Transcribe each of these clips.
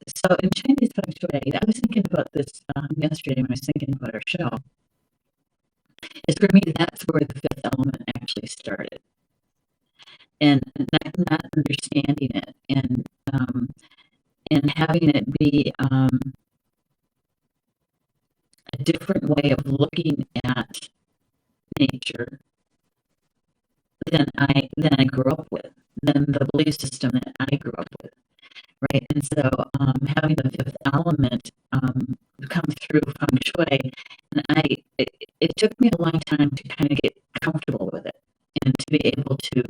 So in Chinese feng shui, I was thinking about this yesterday when I was thinking about our show. Is for me, that's where the fifth element actually started, and not understanding it, and having it be a different way of looking at nature than I grew up with, than the belief system that I grew up with, right? And so having the fifth element come through feng shui, and it took me a long time to kind of get comfortable with it and to be able to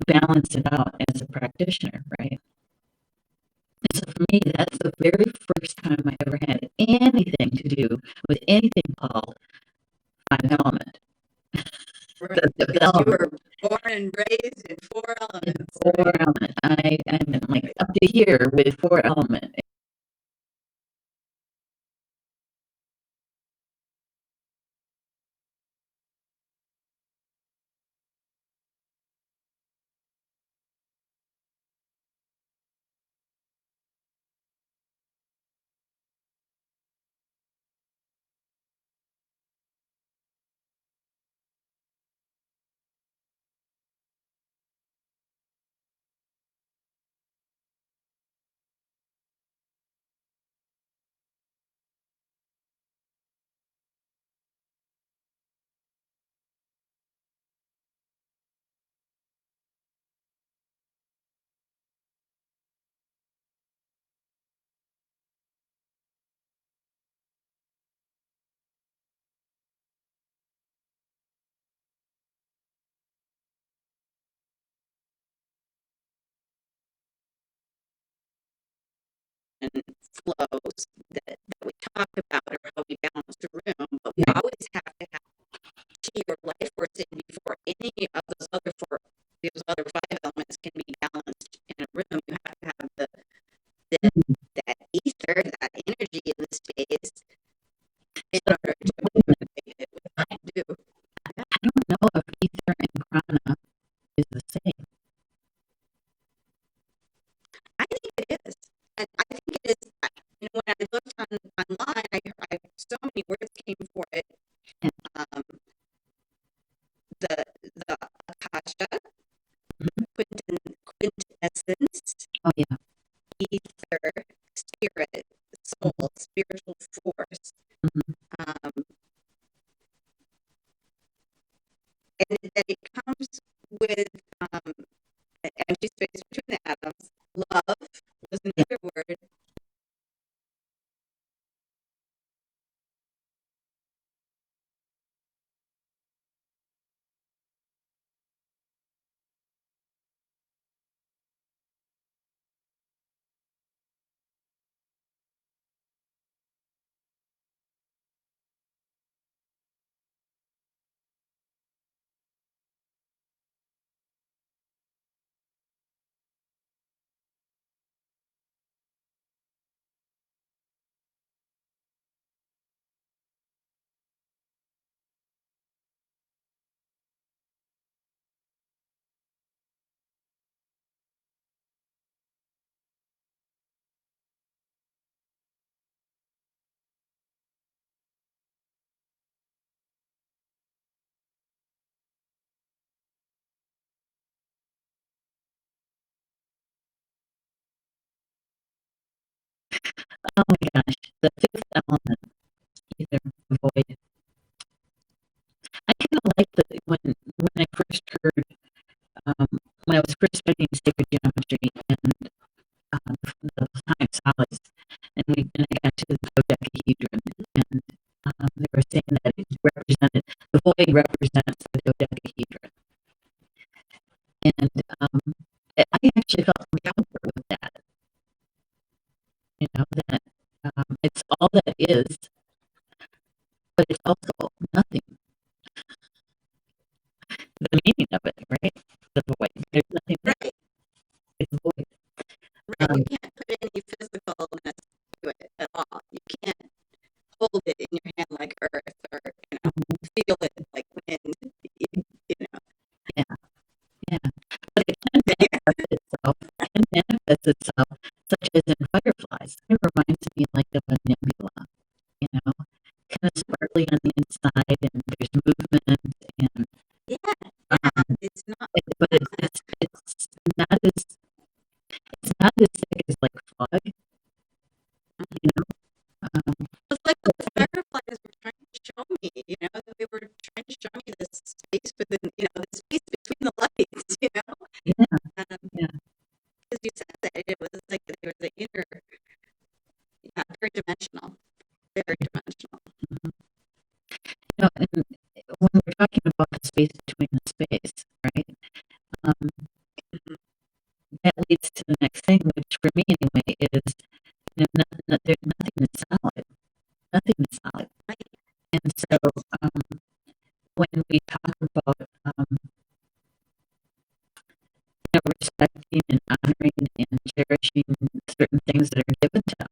balance it out as a practitioner, right? And so for me, that's the very first time I ever had anything to do with anything called five element. Right. Because you were born and raised in four elements. Four element. I'm like up to here with four element. Flows that we talk about, or how we balance the room, but we always have to have your life force in before any of those other five elements can be balanced in a room. You have to have that ether, that energy in the space in order to make it what you do. I don't know if ether and prana is the same. I think it is. And I think it is. When I looked online, I so many words came for it. The akasha, quintessence, ether, spirit, soul, spiritual force. And that it comes with empty space between the atoms. Love was another word. Oh my gosh, the fifth element, ether, void. I kind of like that when I first heard, when I was first studying sacred geometry and the time solids, and I got to the dodecahedron, and they were saying that the void represents the dodecahedron, and I actually felt comfort with that. You know that it's all that is, but it's also nothing. The meaning of it, right? The void. There's nothing there. Right. It's void. Right. You can't put any physicalness to it at all. You can't hold it in your hand like earth, or feel it like wind. Yeah. But it can manifest itself. Such as in fireflies. butterflies. It reminds me like of a nebula, you know, kind of sparkly on the inside, and there's movement, and it's not. but it's not as it's not as thick as like fog, you know. It's like what the fireflies were trying to show me, they were trying to show me this space within, the space between the lights, Yeah, yeah. Because you said that it was like they were the inner, very dimensional, very dimensional. Mhm. And when we're talking about the space between the space, right? Um, that leads to the next thing, which for me anyway is, there's nothing that's solid. Nothing is solid. Right. And so when we talk about respecting and honoring and cherishing certain things that are given to us,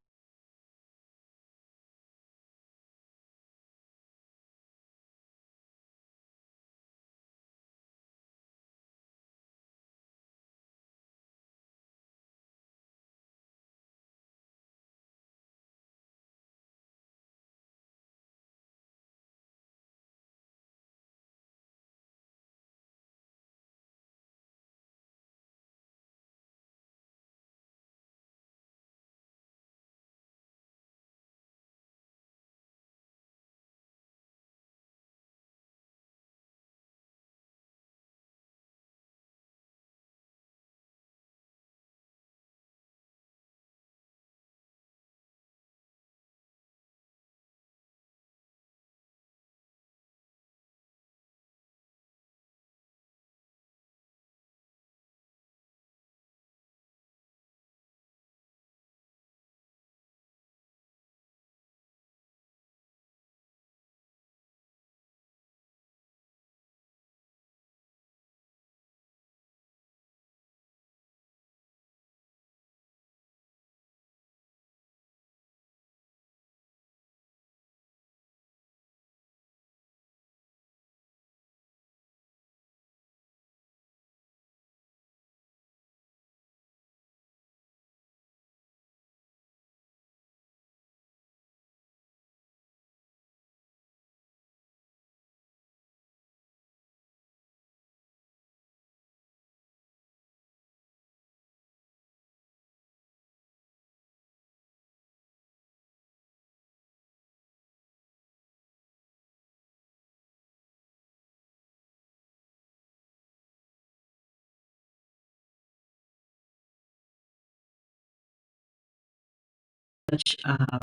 such a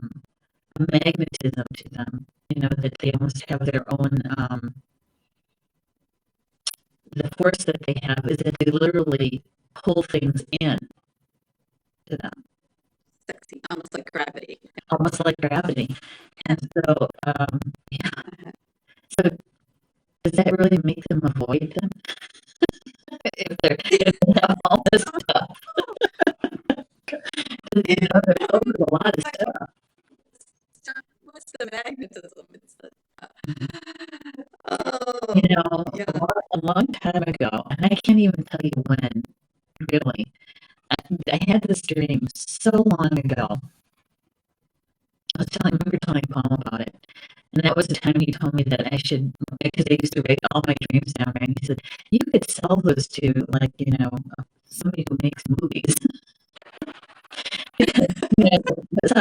magnetism to them, that they almost have their own, the force that they have is that they literally pull things in to them. Sexy, almost like gravity. Almost like gravity. And so, yeah. So does that really make them avoid them? If they have all this stuff. They're filled with a lot of stuff. What's the magnetism? It's the, A long time ago, and I can't even tell you when, really. I had this dream so long ago. I remember telling Paul about it. And that was the time he told me that I should, because I used to write all my dreams down, right? He said, you could sell those to, like, somebody who makes movies. That's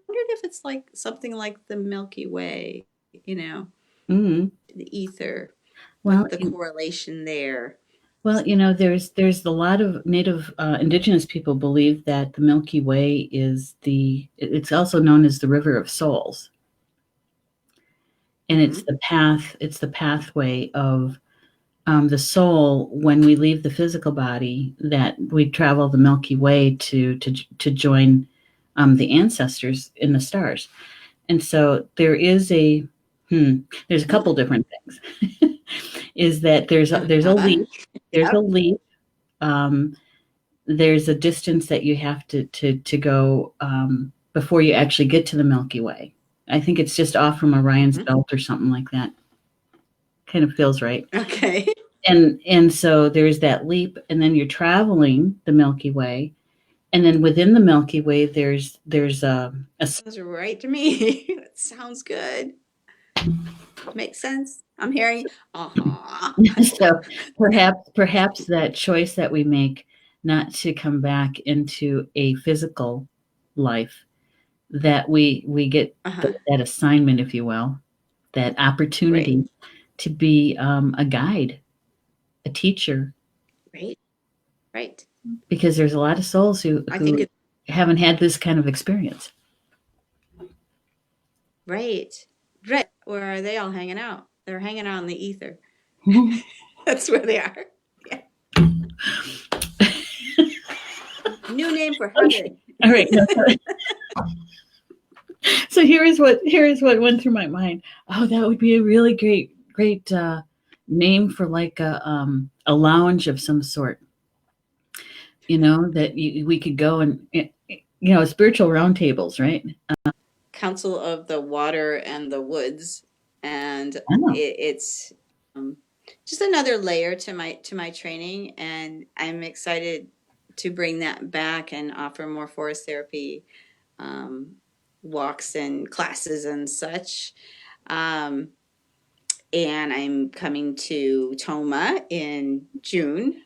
wondered if it's like something like the Milky Way, Mhm. the ether, Well, what the correlation there. there's a lot of Native Indigenous people believe that the Milky Way is it's also known as the River of Souls, and Mm-hmm. it's the pathway of the soul when we leave the physical body, that we travel the Milky Way to join the ancestors in the stars. And so there's a couple different things. Is that there's a Uh-huh. leap, there's a Yep. leap. Um, there's a distance that you have to go before you actually get to the Milky Way. I think it's just off from Orion's Mm-hmm. belt or something like that. Kind of feels right. Okay. And so there's that leap, and then you're traveling the Milky Way, and then within the Milky Way there's a Sounds right to me. That sounds good. Makes sense. I'm hearing, uh-huh. so perhaps that choice that we make not to come back into a physical life, that we get Uh-huh. that assignment, if you will, that Right. opportunity to be a guide, a teacher, Right. Right. because there's a lot of souls I think who it's haven't had this kind of experience. right. Right. Where are they all hanging out? They're hanging out in the ether. That's where they are. Yeah. New name for Okay. heaven. All right. No, so here is what went through my mind. Oh, that would be a really great name for like a lounge of some sort. That we could go and spiritual roundtables, right? Council of the Water and the Woods, and Oh, it's um, just another layer to my training, and I'm excited to bring that back and offer more forest therapy um, walks and classes and such. Um, and I'm coming to Toma in June,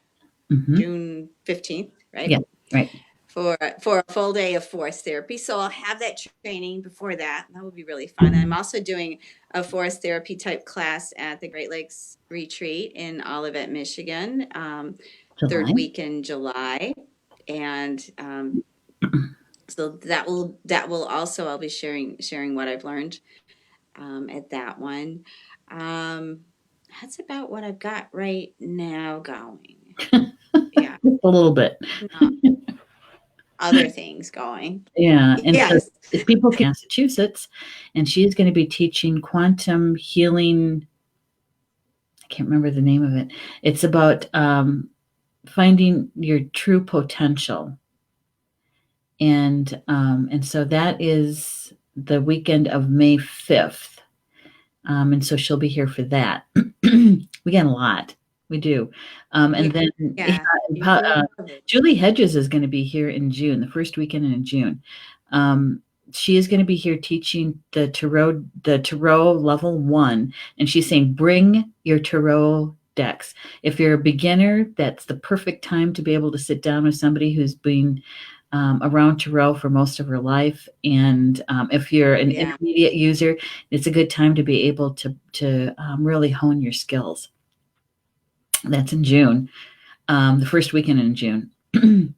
mm-hmm. June 15th, Yeah, right? right. For a full day of forest therapy. So I'll have that training before that. That would be really fun. I'm also doing a forest therapy type class at the Great Lakes Retreat in Olivet, Michigan, third July. week in July, and so that will also, I'll be sharing what I've learned at that one. Um, that's about what I've got right now going. Yeah, Just a little bit. not other things going. Yeah, and so Yes. if people can, Massachusetts, and she's going to be teaching quantum healing. I can't remember the name of it. It's about finding your true potential, and so that is the weekend of May 5th. And so she'll be here for that. We got a lot. We do. And then Yeah, you uh, love it. Julie Hedges is going to be here in June, the first weekend in June. She is going to be here teaching the Tarot level 1, and she's saying bring your Tarot decks. If you're a beginner, that's the perfect time to be able to sit down with somebody who's been around Tarot for most of her life. And if you're an Yeah. intermediate user, it's a good time to be able to really hone your skills. That's in June, the first weekend in June.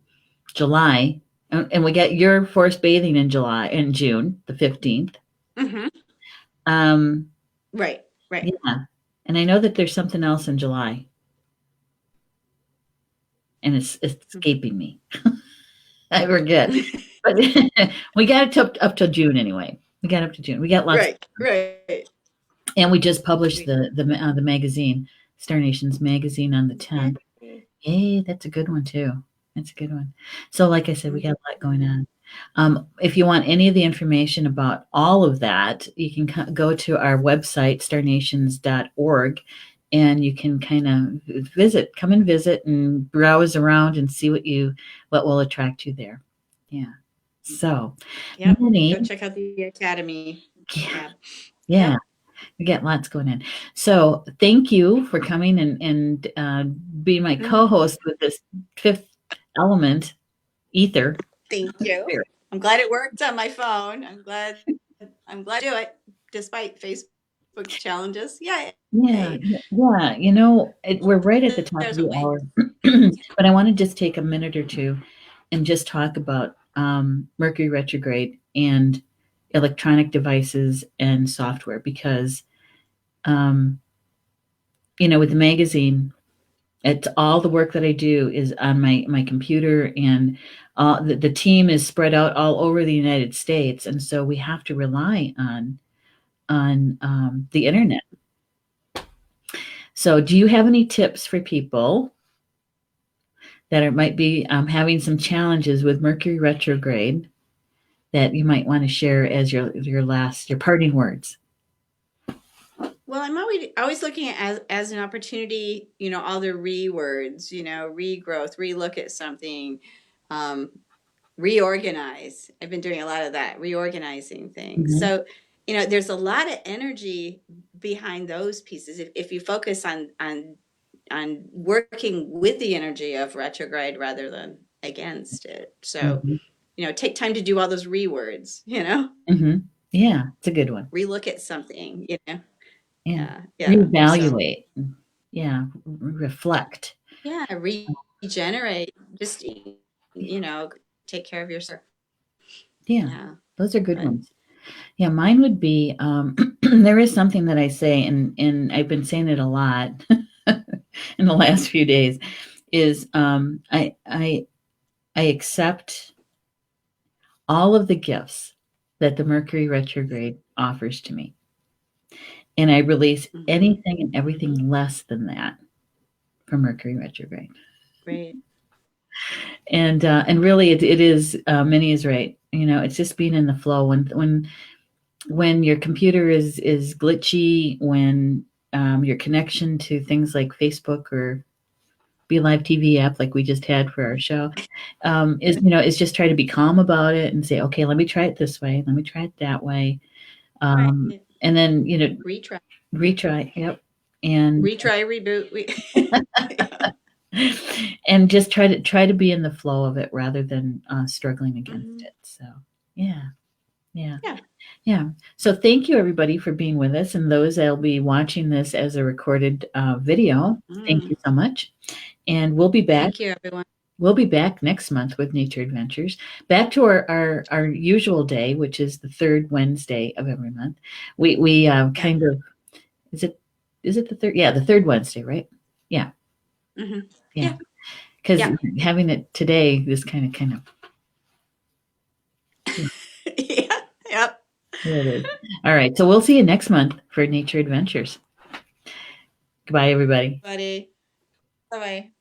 July, and we get your forest bathing in June, the 15th. Hmm. Um, Right. Right. yeah, and I know that there's something else in July, and it's escaping me. I forget, but we got it up till June anyway. We got up to June. We got lots, Right. Right. and we just published the magazine, Star Nations magazine, on the 10th. Yay, that's a good one too. That's a good one. So, like I said, we got a lot going on. If you want any of the information about all of that, you can go to our website, starnations.org, and you can kind of come and visit and browse around and see what will attract you there. Yeah. So, Yep. Minnie, Go check out the Academy yeah, tab. yeah, Yep. we got lots going on. So, thank you for coming and being my co-host with this fifth element, ether. Thank you. I'm glad it worked on my phone. I'm glad to do it despite Facebook's challenges. Yeah. Yeah, yeah. You know, we're right at the top of There's a the way. hour, but I want to just take a minute or two and just talk about Mercury retrograde and electronic devices and software because, um, you know, with the magazine, it's all the work that I do is on my computer, and the team is spread out all over the United States, and so we have to rely on the internet. So, do you have any tips for people that might be having some challenges with Mercury retrograde that you might want to share as your parting words? Well, I'm always looking at as an opportunity, all the words, regrowth, relook at something, um, reorganize. I've been doing a lot of that, reorganizing things. Mhm, So, there's a lot of energy behind those pieces. If you focus on working with the energy of retrograde rather than against it. So, mhm, take time to do all those rewords, mhm. Yeah, it's a good one. relook at something. Yeah, Yeah, yeah. So, reevaluate. Yeah, reflect. yeah, regenerate, just, take care of yourself. Yeah, Yeah. those are good But ones. Yeah, mine would be there is something that I say, and I've been saying it a lot in the last few days, is I accept all of the gifts that the Mercury retrograde offers to me, and I release mhm, anything and everything mhm. less than that from Mercury retrograde. Great. And really, it is Minnie is right. You know, it's just being in the flow when your computer is glitchy, when your connection to things like Facebook or Be Live TV app, like we just had for our show, is just try to be calm about it and say, okay, let me try it this way, let me try it that way, Right. and then Retry. retry. Yep, and Retry, reboot. Yeah. and just try to be in the flow of it rather than struggling against Mhm. it. So yeah, yeah. Yeah. Yeah. So thank you everybody for being with us, and those that'll be watching this as a recorded video. Thank Mm. you so much, and we'll be back. Thank you, everyone. We'll be back next month with Nature Adventures. Back to our usual day, which is the third Wednesday of every month. We Yeah. kind of is it the third? Yeah, the third Wednesday, right? Yeah, Hmm. yeah. Yeah. Because Yeah. having it today is kind of yeah, Yeah. Yep. there it is. All right, so we'll see you next month for Nature Adventures. Goodbye, everybody. Buddy. Bye bye.